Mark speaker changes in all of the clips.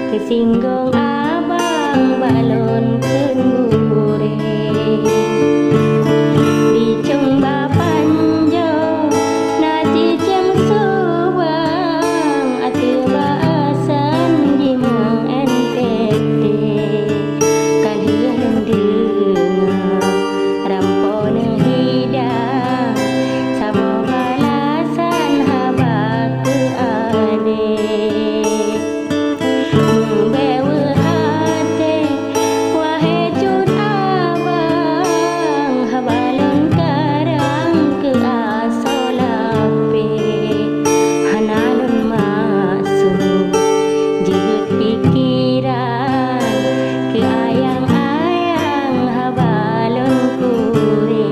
Speaker 1: Kesinggung abang balon kendure Dicung bapanjo na cicing subang atu baasan jimong NTT kalian dengar rampon hidang sabo balasan haba ke adik membewe hati wahai cut abang habalon karang ke asolape hanalun masuk jehut pikiran ke ayang-ayang habalon kure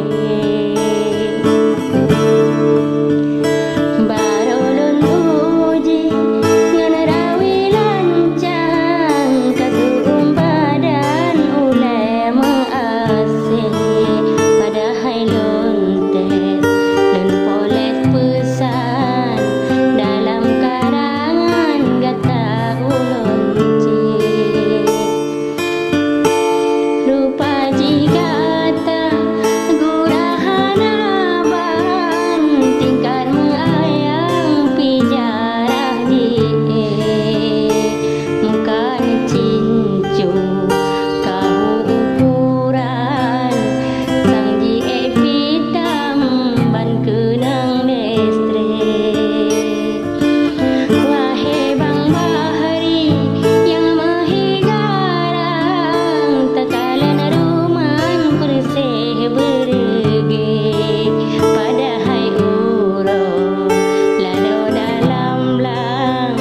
Speaker 1: barulun uji ngan rawi lancang katuum badan ulai mengasih padahal lontet dan poles pesan dalam karangan gata ulun cik rupa jigata gurahan abang tingkat mengayang pijarah jie muka cincung kau ukuran sang jie pitam ban kenang lestre wahai bang bahari yang mahigarang tekalan ruman kursih berge padahal urang lalu dalam belang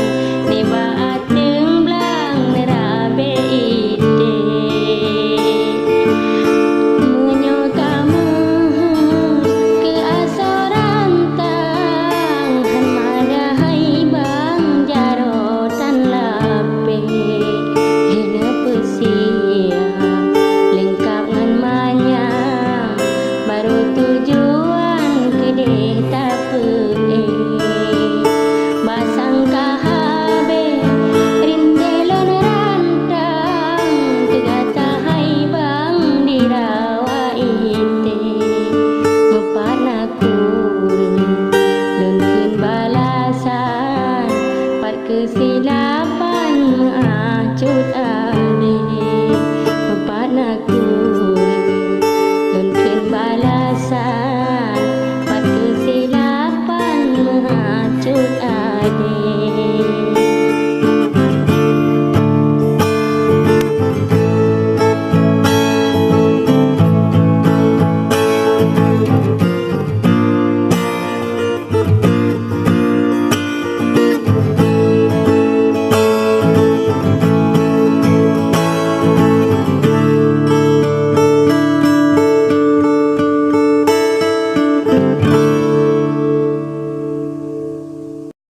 Speaker 1: nibaat temblang nerabe ide menyokamu ke asorantang han madahai bang jarotan lape hina pesia lengkap ngan manyang baru tujuan kedeh tape basang kahabe rindelon rantang kegata hai bang dirawa ite mepana kurang lengkeun balasan pat kesilapan acut ade mepana kurang lengkeun balasan pat kesilapan acut